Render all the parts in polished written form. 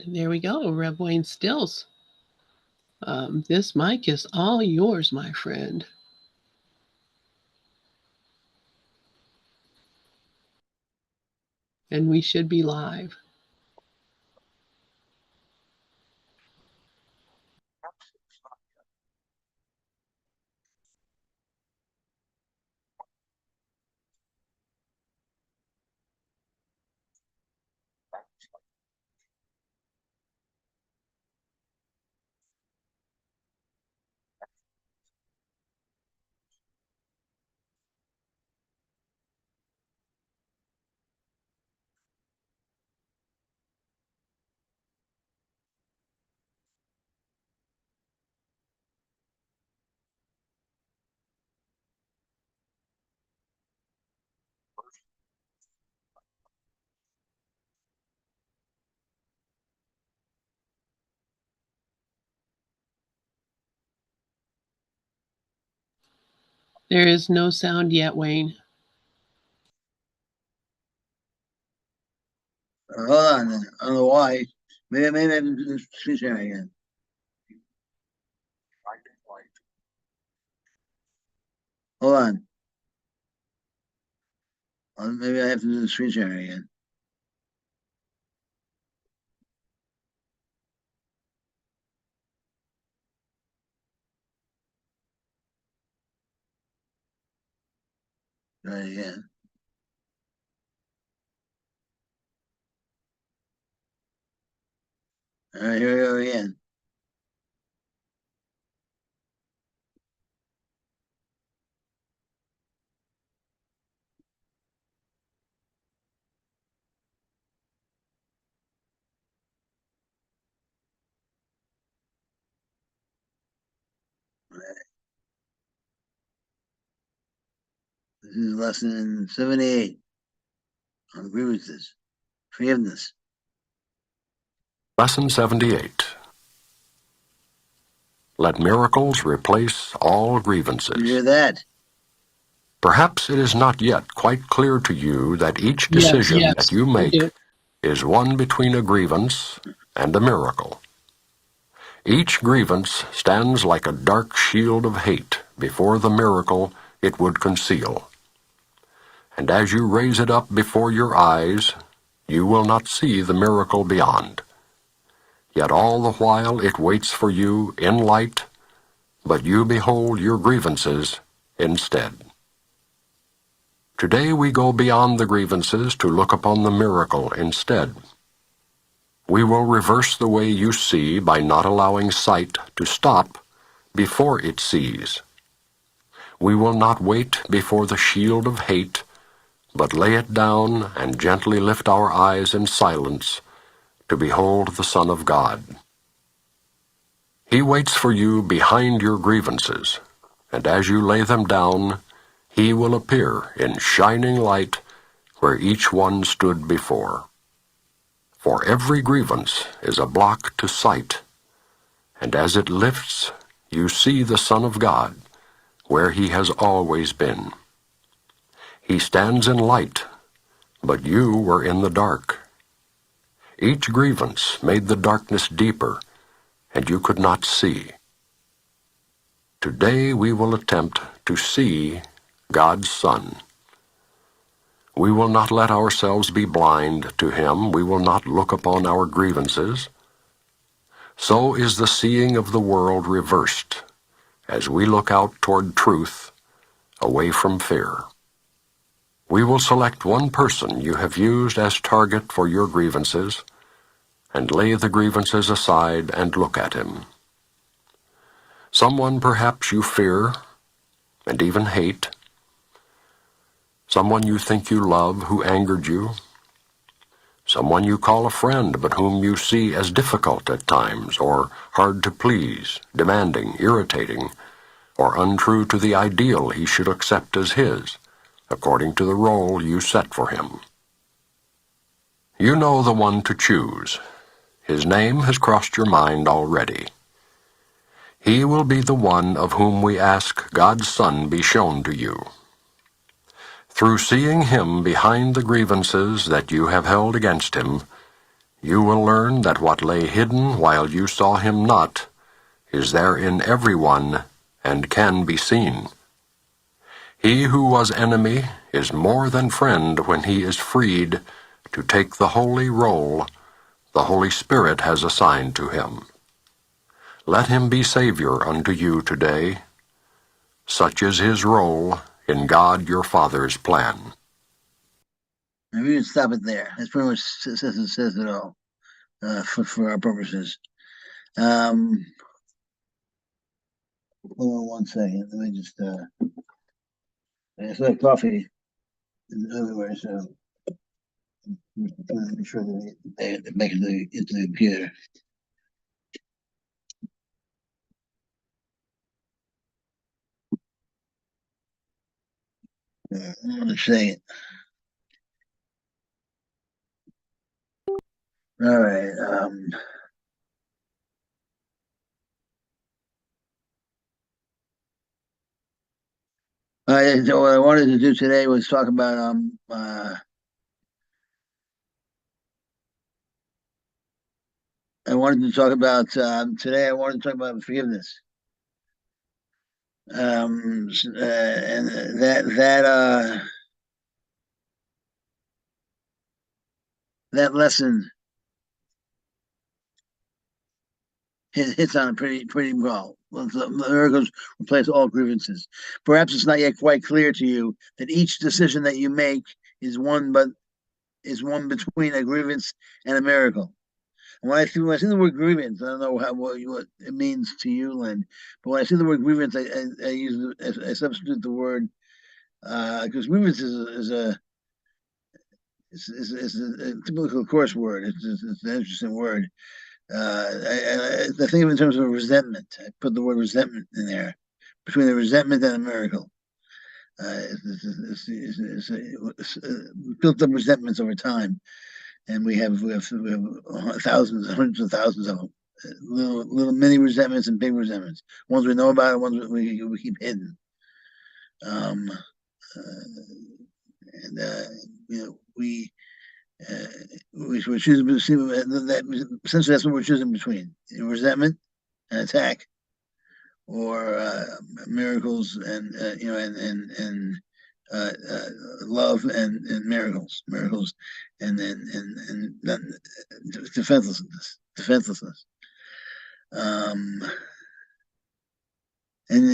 And there we go, Rev Wayne Stills. This mic is all yours, my friend. And we should be live. There is no sound yet, Wayne. Hold on. I don't know why. Maybe I have to do the screen sharing again. Hold on. Maybe I have to do the screen sharing again. Try it again. All right, here we go again. All right. This is lesson 78 on grievances, forgiveness. Lesson 78. Let miracles replace all grievances. You hear that? Perhaps it is not yet quite clear to you that each decision that you make is one between a grievance and a miracle. Each grievance stands like a dark shield of hate before the miracle it would conceal. And as you raise it up before your eyes, you will not see the miracle beyond. Yet all the while it waits for you in light, but you behold your grievances instead. Today we go beyond the grievances to look upon the miracle instead. We will reverse the way you see by not allowing sight to stop before it sees. We will not wait before the shield of hate, but lay it down and gently lift our eyes in silence to behold the Son of God. He waits for you behind your grievances, and as you lay them down, he will appear in shining light where each one stood before. For every grievance is a block to sight, and as it lifts, you see the Son of God where he has always been. He stands in light, but you were in the dark. Each grievance made the darkness deeper, and you could not see. Today we will attempt to see God's Son. We will not let ourselves be blind to him. We will not look upon our grievances. So is the seeing of the world reversed as we look out toward truth, away from fear. We will select one person you have used as target for your grievances and lay the grievances aside and look at him. Someone perhaps you fear and even hate. Someone you think you love who angered you. Someone you call a friend but whom you see as difficult at times or hard to please, demanding, irritating, or untrue to the ideal he should accept as his, according to the role you set for him. You know the one to choose. His name has crossed your mind already. He will be the one of whom we ask God's Son be shown to you. Through seeing him behind the grievances that you have held against him, You will learn that what lay hidden while you saw him not is there in everyone and can be seen. He who was enemy is more than friend when he is freed to take the holy role the Holy Spirit has assigned to him. Let him be Savior unto you today. Such is his role in God your Father's plan. And we can stop it there. That's pretty much says it all for our purposes. Hold on 1 second. Let me just. I still have coffee everywhere, so make sure that they make it into the computer. One second. All right. So what I wanted to do today was talk about I wanted to talk about today. I wanted to talk about forgiveness. And that lesson hits on it pretty well. The miracles replace all grievances. Perhaps it's not yet quite clear to you that each decision that you make is one between a grievance and a miracle. And when I see the word grievance, I don't know what it means to you, Lynn, but when I see the word grievance, I substitute the word because grievance is a typical course word. It's an interesting word. I think of it in terms of resentment. I put the word resentment in there between a resentment and a miracle. It's built up resentments over time, and we have thousands, hundreds of thousands of them. Little mini resentments and big resentments. Ones we know about, and ones we keep hidden. Um, and you know we're choosing that essentially that's what we're choosing between resentment and attack, or miracles and love and miracles, and defenselessness. Um, and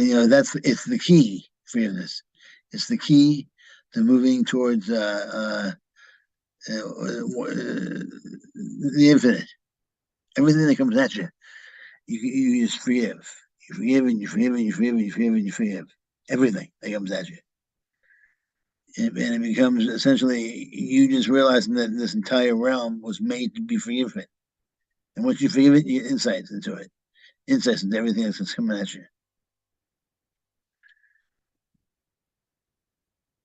it's the key forgiveness. It's the key to moving towards the infinite. Everything that comes at you, you just forgive. You forgive and you forgive and you forgive and you forgive and you forgive everything that comes at you. And it becomes essentially you just realizing that this entire realm was made to be forgiven. And once you forgive it, you get insights into it, insights into everything that's coming at you.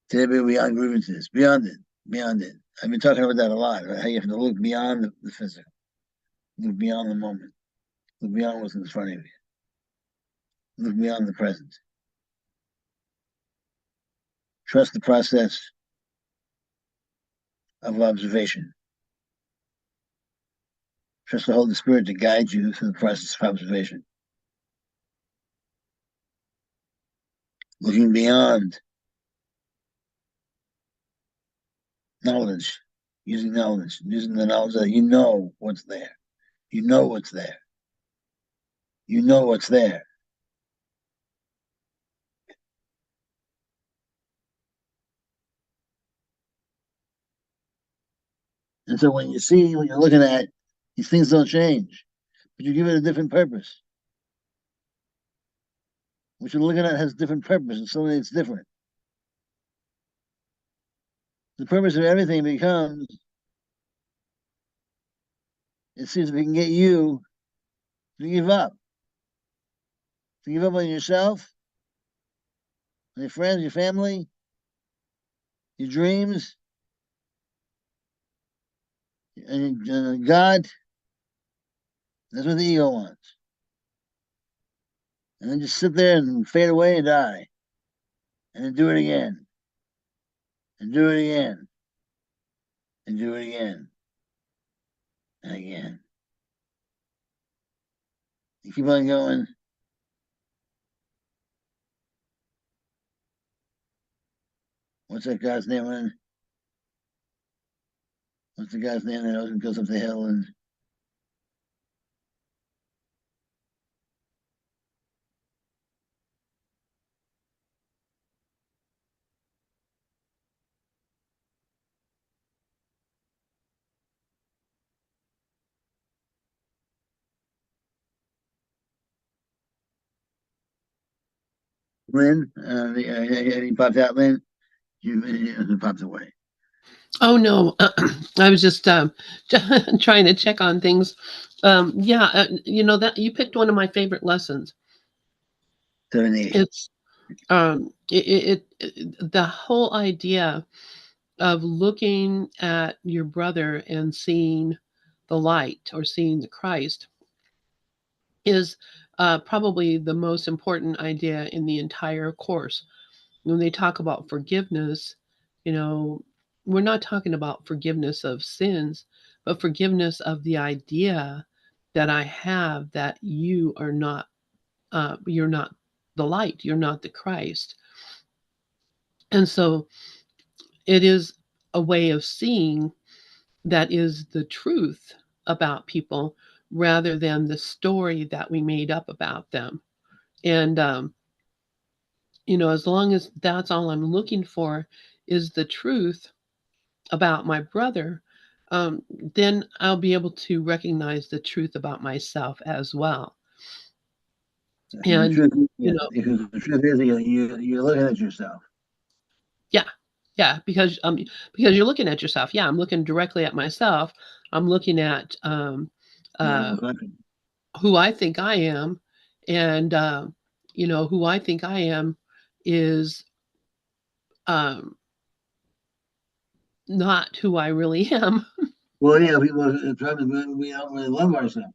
Today, beyond grievances, beyond it, beyond it. I've been talking about that a lot, right? How you have to look beyond the physical, look beyond the moment, look beyond what's in front of you, look beyond the present. Trust the process of observation. Trust the Holy Spirit to guide you through the process of observation. Looking beyond knowledge, using the knowledge that you know what's there. You know what's there. You know what's there. And so when you're looking at, these things don't change, but you give it a different purpose. What you're looking at has different purpose, and suddenly it's different. The purpose of everything becomes, it seems if it can get you to to give up on yourself, on your friends, your family, your dreams, and God. That's what the ego wants. And then just sit there and fade away and die. And then do it again. And do it again. And do it again. Again, you keep on going. What's that guy's name? What's the guy's name that goes up the hill and Lynn? He popped out, Lynn. You popped away. Oh no, I was just trying to check on things. Yeah, that you picked one of my favorite lessons. 78. It's the whole idea of looking at your brother and seeing the light or seeing the Christ is probably the most important idea in the entire course. When they talk about forgiveness, you know, we're not talking about forgiveness of sins, but forgiveness of the idea that I have that you're not the light, you're not the Christ. And so it is a way of seeing that is the truth about people rather than the story that we made up about them. And, as long as that's all I'm looking for is the truth about my brother, then I'll be able to recognize the truth about myself as well. The And, truth, you yeah, know, because the truth is you're looking at yourself. yeah, yeah, because you're looking at yourself. Yeah, I'm looking directly at myself. I'm looking at No uh, reflection. who I think I am, and who I think I am is um, not who I really am. Well, yeah, the problem is we don't really love ourselves.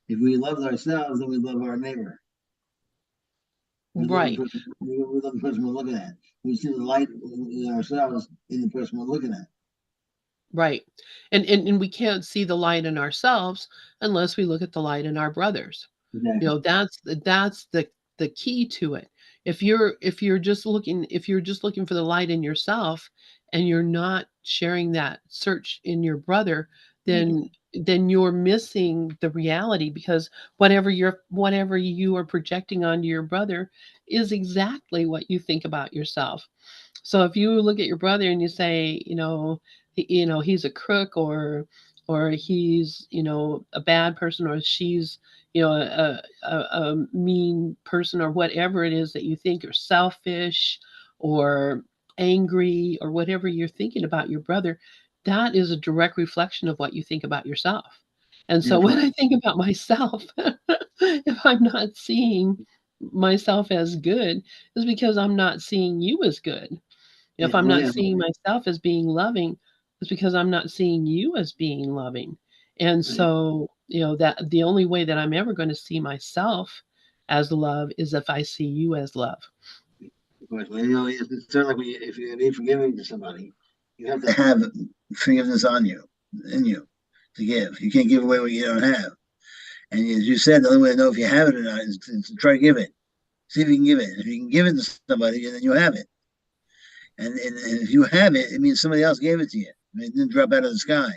If we loved ourselves, then we love our neighbor. Right. We love the person we're looking at. We see the light in ourselves in the person we're looking at. Right. And we can't see the light in ourselves unless we look at the light in our brothers. Exactly. That's the key to it. If you're just looking for the light in yourself and you're not sharing that search in your brother, then you're missing the reality because whatever you are projecting onto your brother is exactly what you think about yourself. So if you look at your brother and you say, he's a crook or he's, a bad person or she's, a mean person or whatever it is that you think are selfish or angry or whatever you're thinking about your brother, that is a direct reflection of what you think about yourself. And Yeah, so when I correct. think about myself, if I'm not seeing myself as good, is because I'm not seeing you as good. Yeah, If I'm well, not yeah, seeing myself as being loving, it's because I'm not seeing you as being loving. And right. so, that the only way that I'm ever going to see myself as love is if I see you as love. Of course, well, it's sort of like if you're to be forgiving to somebody, you have to have forgiveness on you, in you, to give. You can't give away what you don't have. And as you said, the only way to know if you have it or not is to try to give it. See if you can give it. If you can give it to somebody, then you have it. And if you have it, it means somebody else gave it to you. I mean, it didn't drop out of the sky.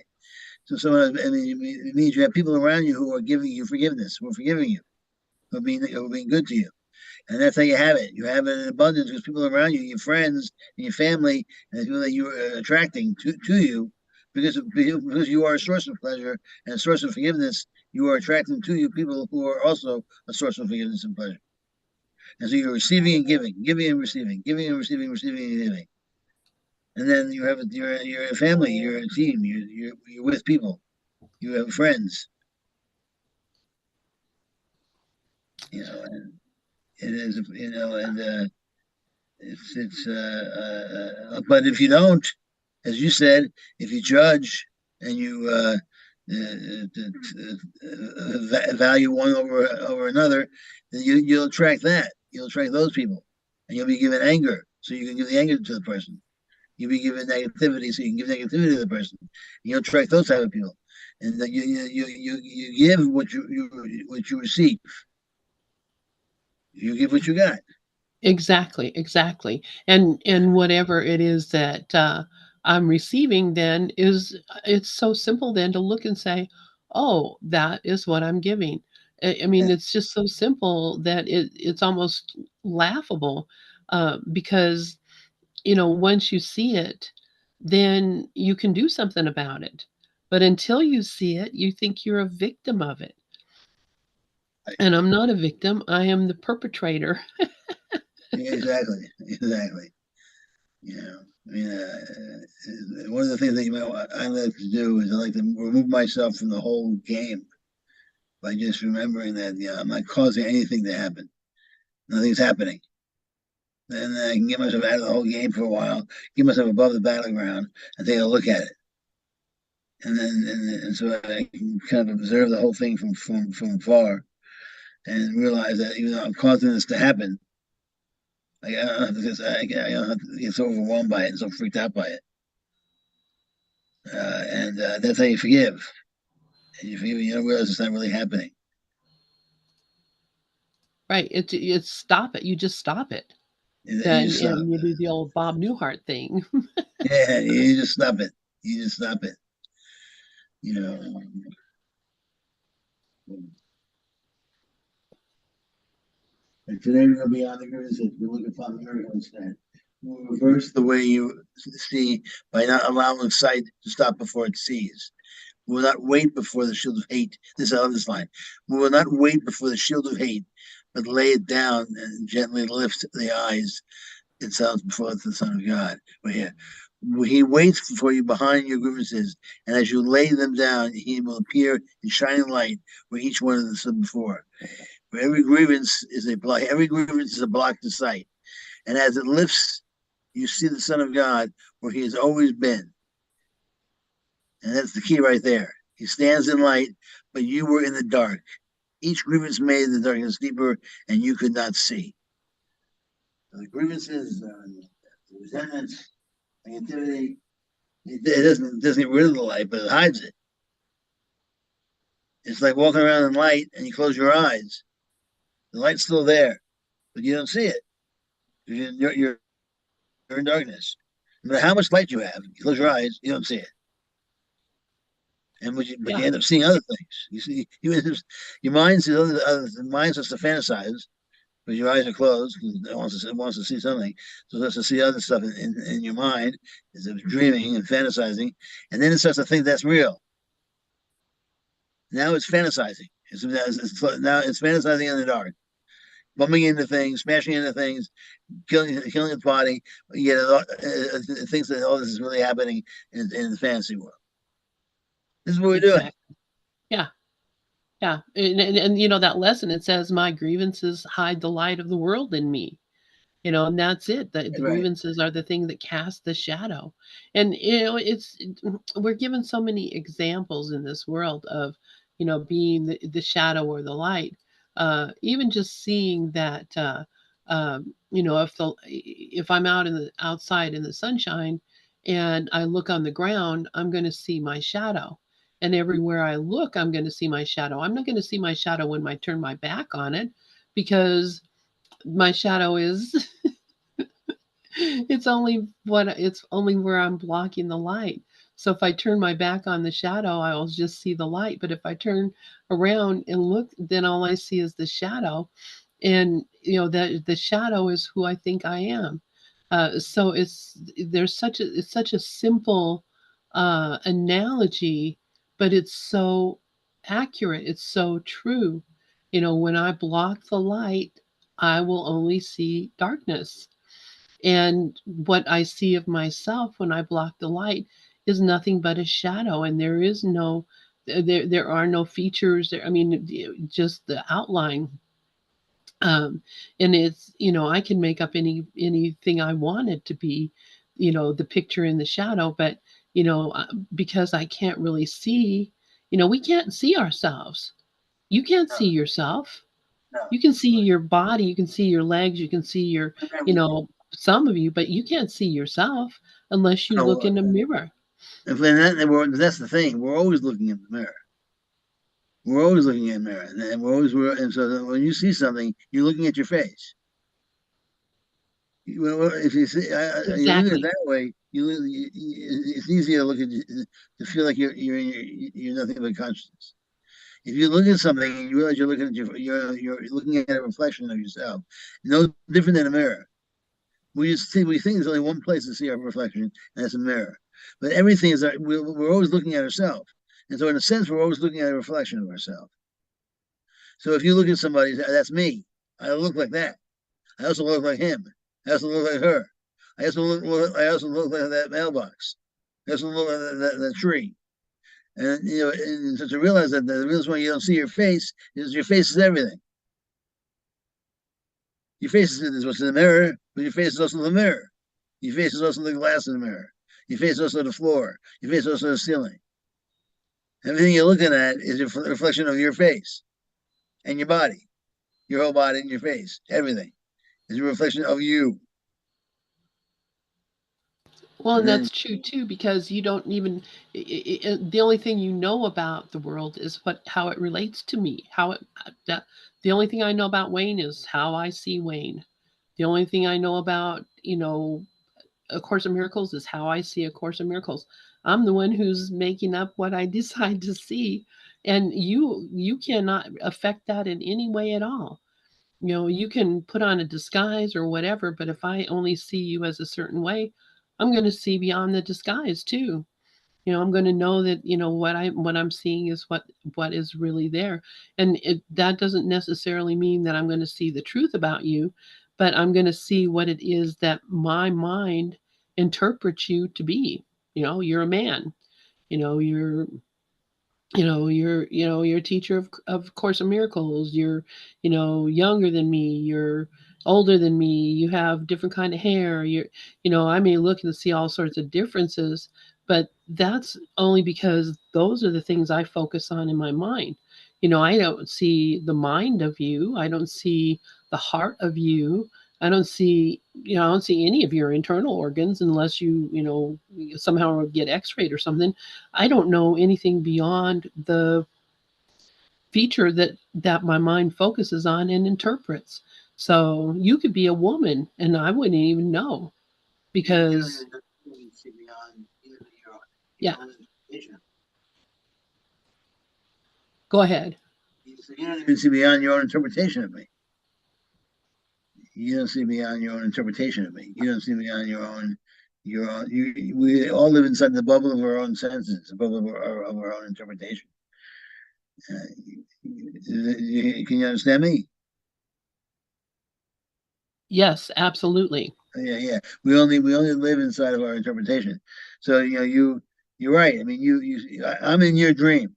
So it means you have people around you who are giving you forgiveness, who are forgiving you, who are being good to you. And that's how you have it. You have it in abundance because people around you, your friends and your family, and the people that you are attracting to you, because you are a source of pleasure and a source of forgiveness, you are attracting to you people who are also a source of forgiveness and pleasure. And so you're receiving and giving, giving and receiving, giving and receiving, receiving and giving. And then you're a family, you're a team, you're with people, you have friends, and it is, and but if you don't, as you said, if you judge and you value one over another, then you'll attract that. You'll attract those people, and you'll be given anger, so you can give the anger to the person. You'll be given negativity, so you can give negativity to the person. And you'll attract those type of people. and that you give what you receive. You give what you got. Exactly, exactly. And whatever it is that I'm receiving, then is it's so simple then to look and say, "Oh, that is what I'm giving." I mean, Yeah, it's just so simple that it's almost laughable, because once you see it, then you can do something about it. But until you see it, you think you're a victim of it. And I'm not a victim. I am the perpetrator. exactly, exactly. Yeah, I mean, one of the things that I like to do is I like to remove myself from the whole game by just remembering that I'm not causing anything to happen. Nothing's happening. And I can get myself out of the whole game for a while, get myself above the battleground, and take a look at it. And so I can kind of observe the whole thing from far and realize that even though I'm causing this to happen, I don't have to, I don't have to get so overwhelmed by it and so freaked out by it. And that's how you forgive. And you forgive, you don't realize it's not really happening. Right. It's stop it. You just stop it. You Then just stop. and you do the old Bob Newhart thing. Yeah, you just stop it. You just stop it. You know. And today we're going to be on the Gurus. We're looking for the miracle instead. We'll reverse the way you see by not allowing sight to stop before it sees. We will not wait before the shield of hate. This is on this line. We will not wait before the shield of hate, but lay it down and gently lift the eyes itself before the Son of God. But yeah, he waits for you behind your grievances, and as you lay them down, he will appear in shining light where each one of them stood before. For every grievance is a block to sight, and as it lifts, you see the Son of God where he has always been, and that's the key right there. He stands in light, but you were in the dark. Each grievance made the darkness deeper, and you could not see. So the grievances, the resentments, negativity, it doesn't get rid of the light, but it hides it. It's like walking around in light and you close your eyes. The light's still there, but you don't see it because you're in darkness. No matter how much light you have, you close your eyes, you don't see it. But you Yeah, end up seeing other things. You see, your mind sees the mind starts to fantasize because your eyes are closed. It wants to see something, so it starts to see other stuff in your mind. It's dreaming and fantasizing, and then it starts to think that's real. Now it's fantasizing. Now it's fantasizing in the dark, bumping into things, smashing into things, killing its body. Yet it thinks that all this is really happening in the fantasy world. This is what we're doing. exactly. Yeah, yeah. And that lesson, it says, "My grievances hide the light of the world in me." And that's it. The Right. grievances are the thing that cast the shadow. And we're given so many examples in this world of being the shadow or the light. Even just seeing that, if I'm out in the outside in the sunshine and I look on the ground, I'm going to see my shadow. And everywhere I look, I'm going to see my shadow. I'm not going to see my shadow when I turn my back on it, because my shadow is it's only where I'm blocking the light. So if I turn my back on the shadow, I will just see the light. But if I turn around and look, then all I see is the shadow. And that the shadow is who I think I am. So it's such a simple analogy, but it's so accurate. It's so true. When I block the light, I will only see darkness. And what I see of myself when I block the light is nothing but a shadow, and there are no features there. I mean, just the outline. Um, and I can make up anything I want it to be, the picture in the shadow, but because I can't really see, we can't see ourselves. You can't No, see yourself. no. You can see your body, you can see your legs, you can see some of you, but you can't see yourself unless you look No, in a mirror. That's the thing. We're always looking in the mirror. We're always looking in the mirror, and so when you see something, you're looking at your face. If you see, you look at it Exactly. that way, it's easier to look at to feel like you're nothing but consciousness. If you look at something and you realize you're looking at you're looking at a reflection of yourself, no different than a mirror. We think there's only one place to see our reflection, and that's a mirror. But everything is we're always looking at ourselves, and so in a sense, we're always looking at a reflection of ourselves. So if you look at somebody, that's me. I look like that. I also look like him. I also look like her. I also look like that mailbox. I also look like that tree. And and so to realize that the reason why you don't see your face is your face is everything. Your face is what's in the mirror, but your face is also the mirror. Your face is also the glass in the mirror. Your face is also the floor. Your face is also the ceiling. Everything you're looking at is a reflection of your face and your body, your whole body and your face. Everything is a reflection of you. Well, And and then that's true too, because you don't even the only thing you know about the world is what how it relates to me. How it that the only thing I know about Wayne is how I see Wayne. The only thing I know about, A Course in Miracles is how I see A Course in Miracles. I'm the one who's making up what I decide to see, and you cannot affect that in any way at all. You can put on a disguise or whatever, but if I only see you as a certain way, I'm going to see beyond the disguise too. I'm going to know that what I'm seeing is what is really there, and that doesn't necessarily mean that I'm going to see the truth about you, but I'm going to see what it is that my mind interprets you to be. You're a man. You're you're a teacher of Course of Miracles. You're younger than me. You're older than me. You have different kind of hair. I may look and see all sorts of differences, but that's only because those are the things I focus on in my mind. I don't see the mind of you. I don't see the heart of you. I don't see any of your internal organs unless somehow get x-rayed or something. I don't know anything beyond the feature that my mind focuses on and interprets. So you could be a woman and I wouldn't even know you don't because even see beyond even yeah, your own interpretation. go ahead. You don't even see beyond your own interpretation of me. You don't see beyond your own interpretation of me. You don't see beyond your own. We all live inside the bubble of our own senses, the bubble of our own interpretation. Can you understand me? Yes, absolutely. Yeah. We only live inside of our interpretation. So you're right. I mean, I'm in your dream,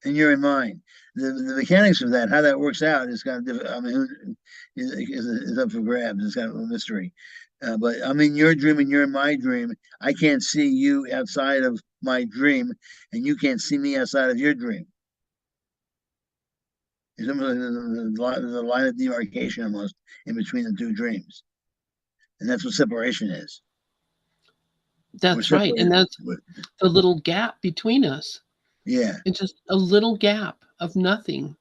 and you're in mine. The mechanics of that, how that works out, is kind of difficult. I mean, is up for grabs. It's kind of a mystery. But I'm in your dream, and you're in my dream. I can't see you outside of my dream, and you can't see me outside of your dream. There's almost there's a line of demarcation almost in between the two dreams, and that's what separation is. We're That's right. And separated. that's the little gap between us. Yeah, It's just a little gap of nothing.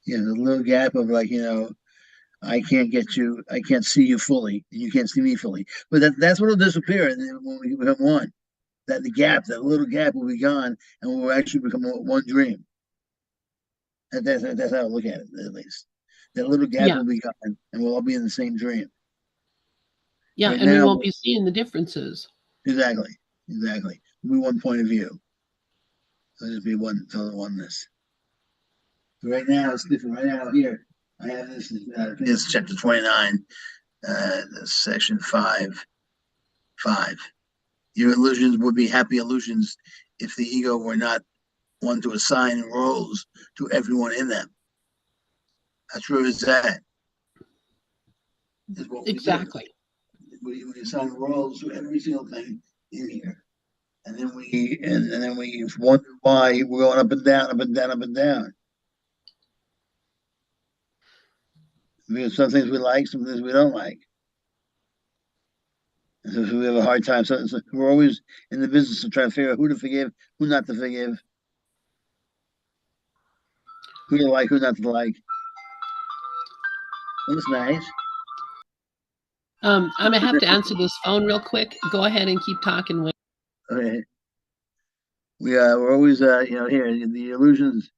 yeah. The little gap of I can't see you fully, and you can't see me fully. But that's what will disappear when we become one. That little gap will be gone, and we'll actually become one dream. That's how I look at it, at least. That little gap Yeah. will be gone, and we'll all be in the same dream. Yeah. Right And we now, won't be seeing the differences. exactly, exactly. It'll be one point of view. It'll just be one total oneness. So right now, it's different. Right now, here, I have this. I think it's chapter 29, section 5. 5. Your illusions would be happy illusions if the ego were not one to assign roles to everyone in them. That's where it's at. Is what we do. Exactly. We assign roles to every single thing in here. And then we wonder why we're going up and down, up and down, up and down. Because some things we like, some things we don't like. And so we have a hard time. So we're always in the business of trying to figure out who to forgive, who not to forgive, who to like, who not to like. Well, that's nice. I'm gonna have to answer this phone real quick. Go ahead and keep talking. Okay. We're always here the illusions.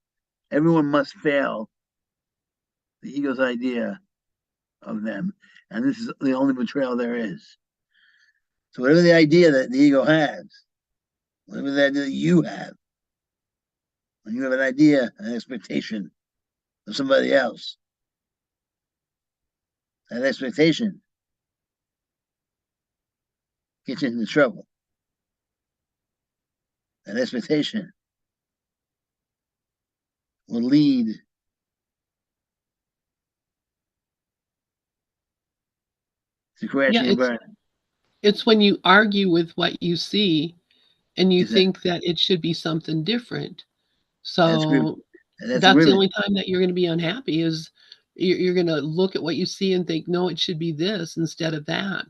Everyone must fail. The ego's idea of them, and this is the only betrayal there is. So whatever the idea that the ego has, whatever the idea that you have, when you have an idea, an expectation of somebody else, that expectation gets you into trouble. That expectation will lead to Yeah, crashing and burning. it's when you argue with what you see and you Exactly. think that it should be something different. That's agreement. So And that's that's the agreement. only time that you're going to be unhappy is you're going to look at what you see and think, no, it should be this instead of that.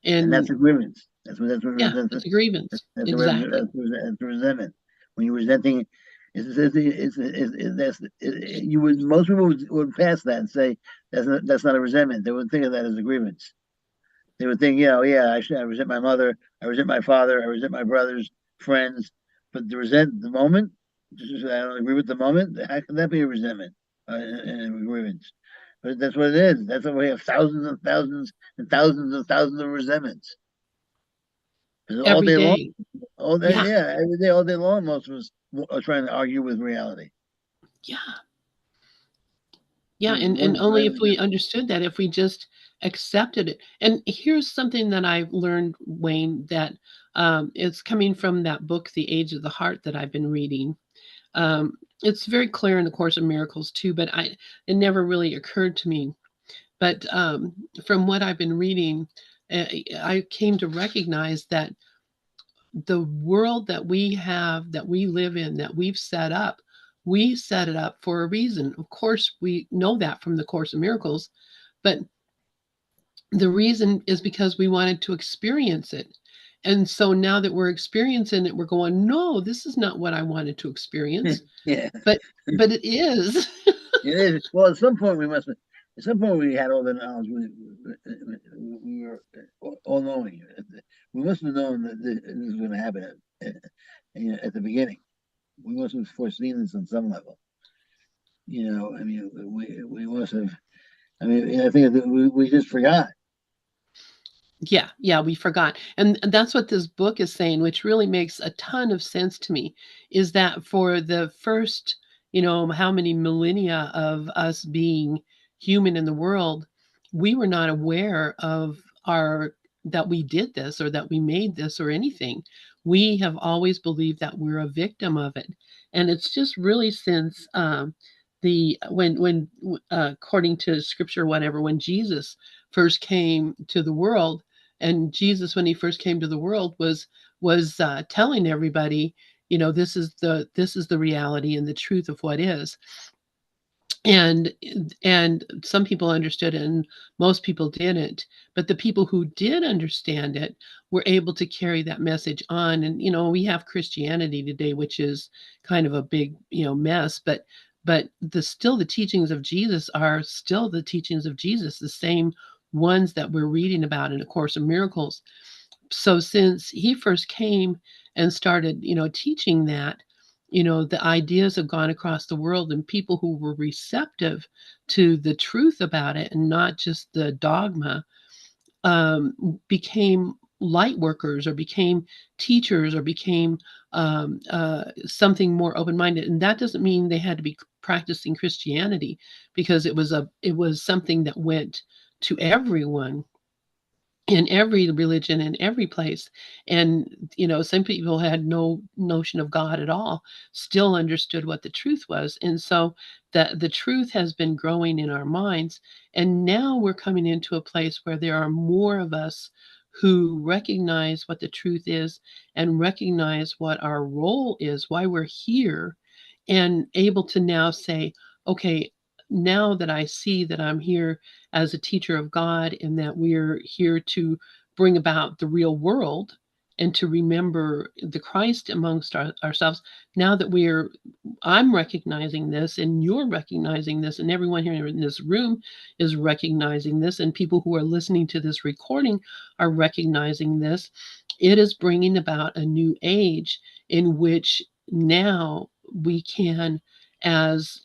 And that's And agreement. That's yeah, it's a grievance. Exactly. that's resentment. When you're resenting, you would most people would pass that and say that's not a resentment. They would think of that as a grievance. They would think, yeah, I resent my mother, I resent my father, I resent my brothers, friends, but to resent the moment, just, I don't agree with the moment. How can that be a resentment and a grievance? But that's what it is. That's why we have thousands and thousands and thousands and thousands of resentments. Because all Every day long, day. all day, Yeah. yeah, every day, all day long, most of us are trying to argue with reality. Yeah. Yeah, and One only if really we understood that, if we just accepted it. And here's something that I've learned, Wayne, that it's coming from that book, The Age of the Heart, that I've been reading. It's very clear in the Course of Miracles too, but it never really occurred to me. But from what I've been reading, I came to recognize that the world that we have, that we live in, that we've set up, we set it up for a reason. Of course, we know that from the Course of Miracles, but the reason is because we wanted to experience it. And so now that we're experiencing it, we're going, no, this is not what I wanted to experience. yeah, But it is. it is. Well, at some point we must. At some point we had all the knowledge. We were all knowing. We must have known that this was going to happen at the beginning. We must have foreseen this on some level. I mean, we must have. I mean, I think that we just forgot. Yeah, we forgot. And that's what this book is saying, which really makes a ton of sense to me, is that for the first, how many millennia of us being human in the world, we were not aware of our that we did this or that we made this or anything. We have always believed that we're a victim of it. And it's just really since the when according to scripture, whatever, when Jesus first came to the world, and Jesus, when he first came to the world, was telling everybody, this is the reality and the truth of what is. And and some people understood it and most people didn't, but the people who did understand it were able to carry that message on. And we have Christianity today, which is kind of a big mess, but the teachings of Jesus are still the teachings of Jesus, the same ones that we're reading about in A Course in Miracles. So since he first came and started teaching that, the ideas have gone across the world, and people who were receptive to the truth about it and not just the dogma became light workers or became teachers or became something more open-minded. And that doesn't mean they had to be practicing Christianity, because it was something that went to everyone in every religion, in every place. And some people had no notion of God at all, still understood what the truth was. And so the truth has been growing in our minds, and now we're coming into a place where there are more of us who recognize what the truth is and recognize what our role is, why we're here, and able to now say, okay, now that I see that I'm here as a teacher of God and that we're here to bring about the real world and to remember the Christ amongst ourselves. Now that I'm recognizing this, and you're recognizing this, and everyone here in this room is recognizing this, and people who are listening to this recording are recognizing this. It is bringing about a new age in which now we can, as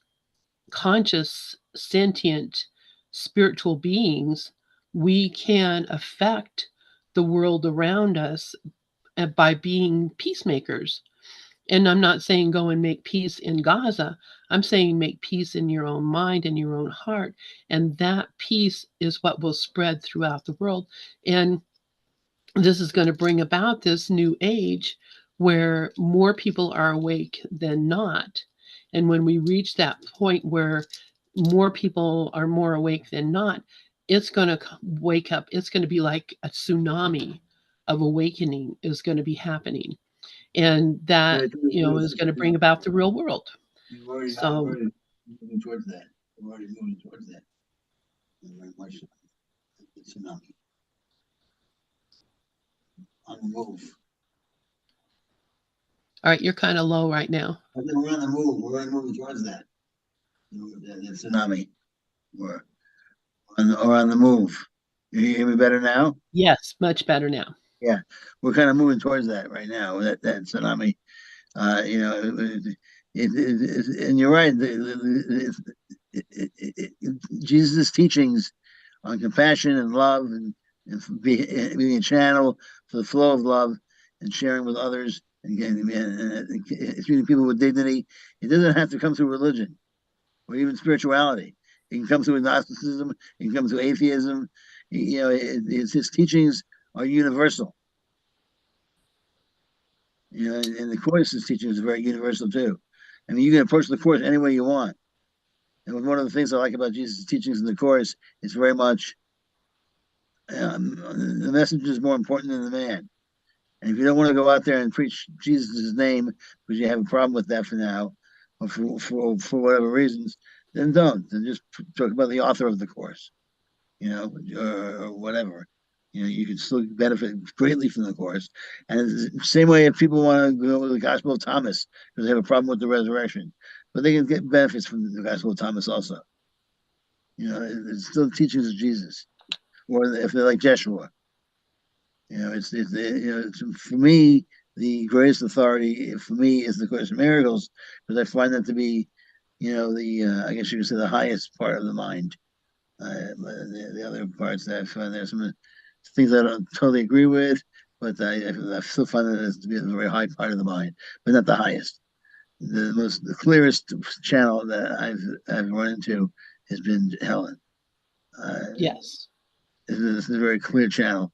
conscious, sentient, spiritual beings, we can affect the world around us by being peacemakers. And I'm not saying go and make peace in Gaza. I'm saying make peace in your own mind and your own heart. And that peace is what will spread throughout the world. And this is going to bring about this new age where more people are awake than not. And when we reach that point where more people are more awake than not, it's going to wake up. It's going to be like a tsunami of awakening is going to be happening. And that, is going to bring about the real world. I'm So, already moving towards that. I'm already moving towards that. Very much the tsunami on the move. all right, you're kind of low right now. I think we're on the move. We're moving towards that. The tsunami. We're on the move. You hear me better now? Yes, much better now. Yeah, we're kind of moving towards that right now. That tsunami. You know, and you're right. Jesus' teachings on compassion and love and being a channel for the flow of love and sharing with others and treating people with dignity. It doesn't have to come through religion or even spirituality. It can come through agnosticism. It can come through atheism. His teachings are universal. And the Course's teaching is very universal too. I mean, you can approach the Course any way you want. And one of the things I like about Jesus' teachings in the Course is very much the message is more important than the man. And if you don't want to go out there and preach Jesus' name because you have a problem with that for now, or for whatever reasons, then don't. Then just talk about the author of the Course, or whatever. You can still benefit greatly from the Course. And the same way, if people want to go with the Gospel of Thomas because they have a problem with the resurrection, but they can get benefits from the Gospel of Thomas also. It's still the teachings of Jesus, or if they're like Jeshua. It's for me the greatest authority for me is the Course in Miracles because I find that to be, the I guess you could say the highest part of the mind. The other parts that I find there's some things I don't totally agree with, but I still find it to be a very high part of the mind, but not the highest. The clearest channel that I've run into has been Helen. Yes. This is a very clear channel.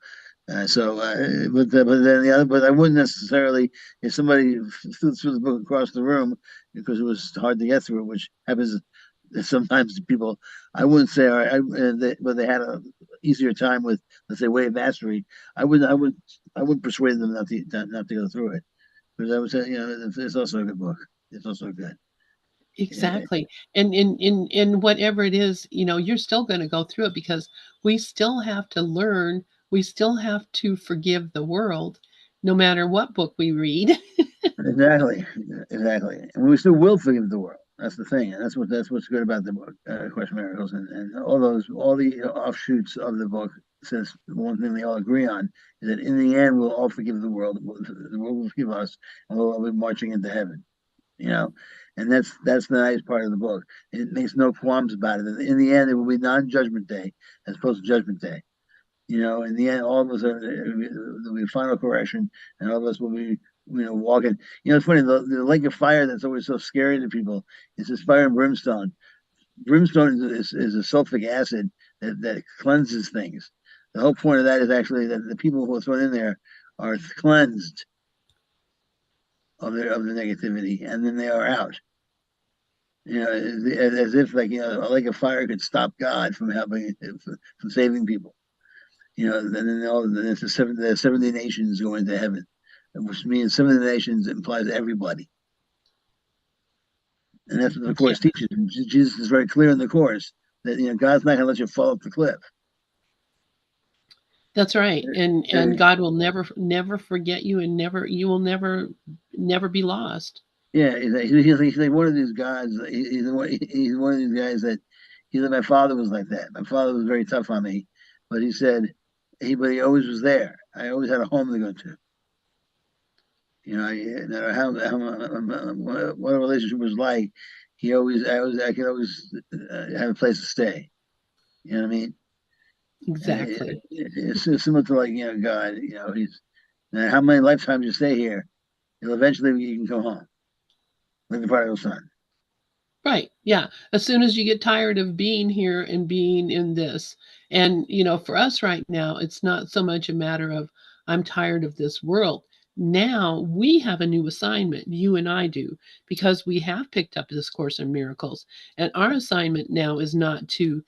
But then the other, but I wouldn't necessarily if somebody threw the book across the room because it was hard to get through, which happens sometimes to people. I wouldn't say, all right, but they had a easier time with, let's say, Way of Mastery. I would persuade them not to go through it because I would say, it's also a good book. It's also good. Yeah. Exactly. And in whatever it is, you're still going to go through it because we still have to learn, we still have to forgive the world no matter what book we read. Exactly, exactly. And we still will forgive the world. That's the thing, and that's what's good about the book, Course in Miracles, and all the offshoots of the book. Says the one thing they all agree on is that in the end we'll all forgive the world. The world will forgive us, and we'll all be marching into heaven. You know, and that's the nice part of the book. It makes no qualms about it. In the end, it will be non-judgment day as opposed to judgment day. In the end, all of us there'll be final correction, and all of us will be, walking. It's funny, the lake of fire that's always so scary to people is this fire and brimstone. Brimstone is a sulfuric acid that cleanses things. The whole point of that is actually that the people who are thrown in there are cleansed of the negativity, and then they are out. As if like a lake of fire could stop God from helping from saving people. And then there's the 70 nations going to heaven, which means 70 nations implies everybody. And that's what the Yeah. Course teaches. And Jesus is very clear in the Course that God's not going to let you fall off the cliff. That's right. And And God will never forget you, and you will never be lost. yeah, he's like one of these guys. He's one of these guys that he's like my father was like that. My father was very tough on me, but he said but he always was there. I always had a home to go to. No matter what a relationship was like, I could always have a place to stay. You know what I mean? Exactly. It's similar to God. He's no matter how many lifetimes you stay here, eventually you can go home, like the prodigal son. Right. Yeah. As soon as you get tired of being here and being in this. And, for us right now, it's not so much a matter of I'm tired of this world. Now we have a new assignment, you and I do, because we have picked up this Course in Miracles. And our assignment now is not to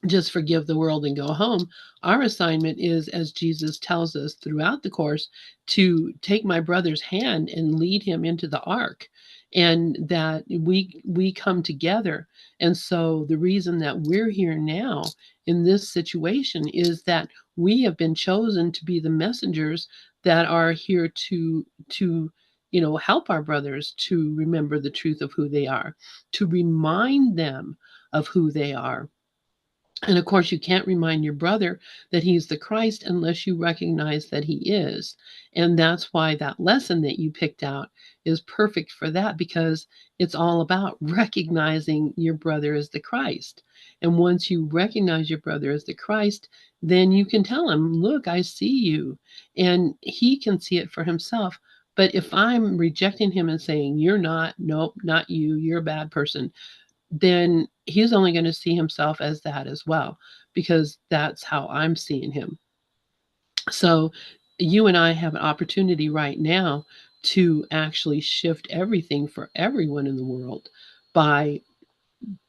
just forgive the world and go home. Our assignment is, as Jesus tells us throughout the course, to take my brother's hand and lead him into the ark, and that we come together. And so the reason that we're here now in this situation is that we have been chosen to be the messengers that are here to help our brothers to remember the truth of who they are, to remind them of who they are. And of course, you can't remind your brother that he's the Christ unless you recognize that he is. And that's why that lesson that you picked out is perfect for that, because it's all about recognizing your brother as the Christ. And once you recognize your brother as the Christ, then you can tell him, look, I see you. And he can see it for himself. But if I'm rejecting him and saying, you're not, nope, not you, you're a bad person, then he's only going to see himself as that as well, because that's how I'm seeing him. So you and I have an opportunity right now to actually shift everything for everyone in the world by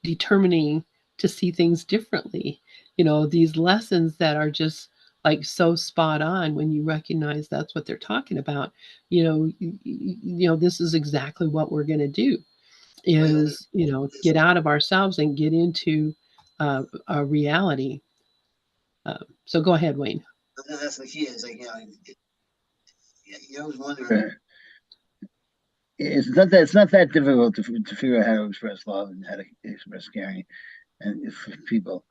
determining to see things differently. These lessons that are just like so spot on when you recognize that's what they're talking about. This is exactly what we're going to do is get out of ourselves and get into a reality. So go ahead, Wayne. That's the key. It's like you always wonder. It's not that difficult to figure out how to express love and how to express caring and for people.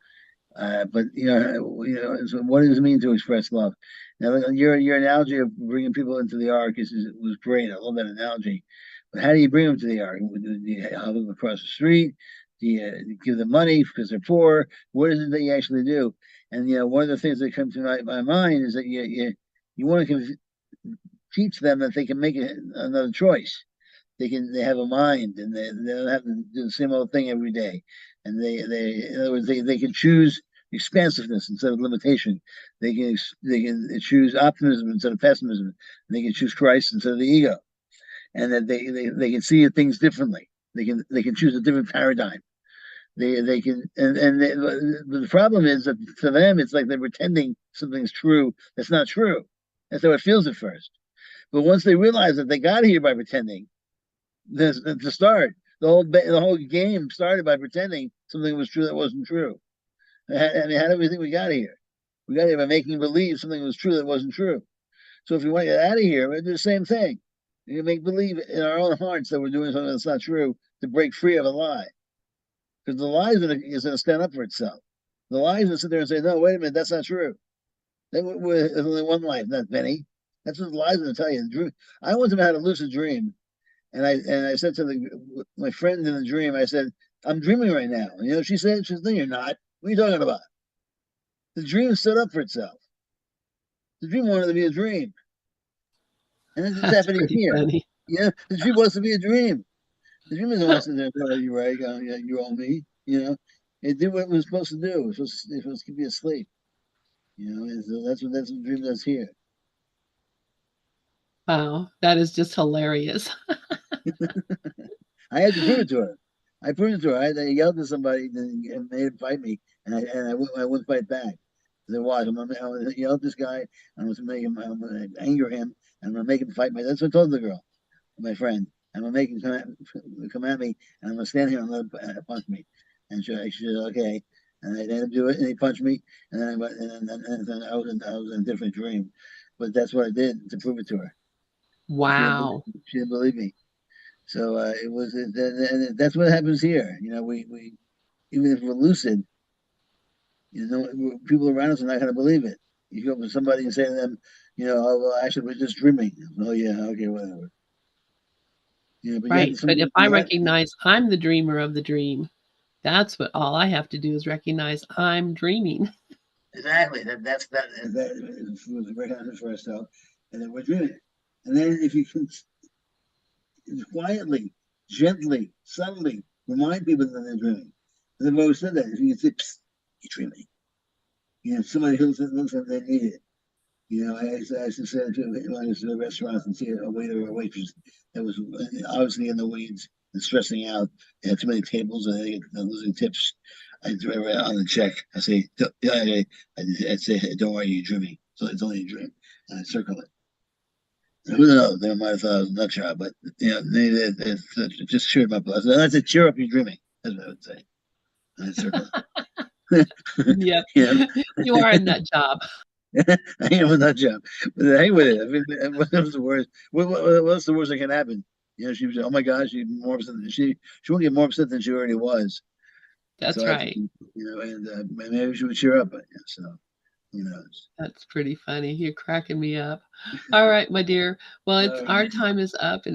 But so what does it mean to express love? Now, your analogy of bringing people into the ark was great. I love that analogy. But how do you bring them to the ark? Do you help them across the street? Do you give them money because they're poor? What is it that you actually do? And one of the things that comes to my mind is that you want to teach them that they can make another choice. They have a mind, and they don't have to do the same old thing every day. And they in other words they can choose expansiveness instead of limitation. They can choose optimism instead of pessimism. They can choose Christ instead of the ego, and that they can see things differently. They can choose a different paradigm. They can the problem is that for them it's like they're pretending something's true that's not true. That's how it feels at first. But once they realize that they got here by pretending, this at the start. The whole game started by pretending something was true that wasn't true. I mean, how do we think we got here? We got here by making believe something was true that wasn't true. So if we want to get out of here, we do the same thing. We make believe in our own hearts that we're doing something that's not true to break free of a lie. Because the lie is going to stand up for itself. The lie is going to sit there and say, no, wait a minute, that's not true. There's only one life, not many. That's what the lie is going to tell you. I once had a lucid dream. And I said to my friend in the dream, I said, I'm dreaming right now. She said, no, you're not. What are you talking about? The dream stood up for itself. The dream wanted to be a dream. And this is That's happening pretty here. funny. The dream wants to be a dream. The dream doesn't want to sit there and tell you, right, you owe me. It did what it was supposed to do. It was supposed to keep you asleep. And so that's what the dream does here. Wow, that is just hilarious. I had to prove it to her. I proved it to her. I yelled at somebody and made him fight me, and I wouldn't fight back. I said, "Watch, I'm gonna yell at this guy. I'm gonna anger him, and I'm gonna make him fight me." That's what I told the girl, my friend. I'm gonna make him come at me, and I'm gonna stand here and let him punch me. And she said, "Okay." and I didn't do it, and he punched me, and then I went, and then I was in a different dream, but that's what I did to prove it to her. Wow. She didn't believe me. So it was, and that's what happens here. You know, we even if we're lucid, you know, people around us are not going to believe it. You go up to somebody and say to them, you know, oh, well, actually, we're just dreaming. Oh yeah, okay, whatever. Yeah, but you have to Right. But if somebody. I You have recognize I'm the dreamer of the dream, that's what all I have to do is recognize I'm dreaming. exactly that was recognition for ourselves, and then we're dreaming. And then if you can quietly, gently, subtly remind people that they're dreaming. And I've always said that if you can say, Psst, "You're dreaming," you know, somebody who looks like they need it. You know, I used to say to when I was in a restaurant and see a waiter or a waitress that was obviously in the weeds and stressing out. They had too many tables and they're losing tips. I throw it on the check. I say, I'd say, don't worry, you're dreaming. So it's only a dream. And I circle it. Who knows? They might have thought I was a nut job, but you know, it just cheered my blood. That's a cheer up, you're dreaming. That's what I would say. And I circle it. Yep. you You are know? a nut job. I am a nut job. But hang with it. I mean, what was the worst? What's the worst that can happen? You know, she was, oh my gosh, she's more upset than she won't get more upset than she already was. So That's I have to right. keep, you know, and maybe she would cheer up. But yeah, so who knows? That's pretty funny. You're cracking me up. All right, my dear. Well, it's All our right. time is up and it's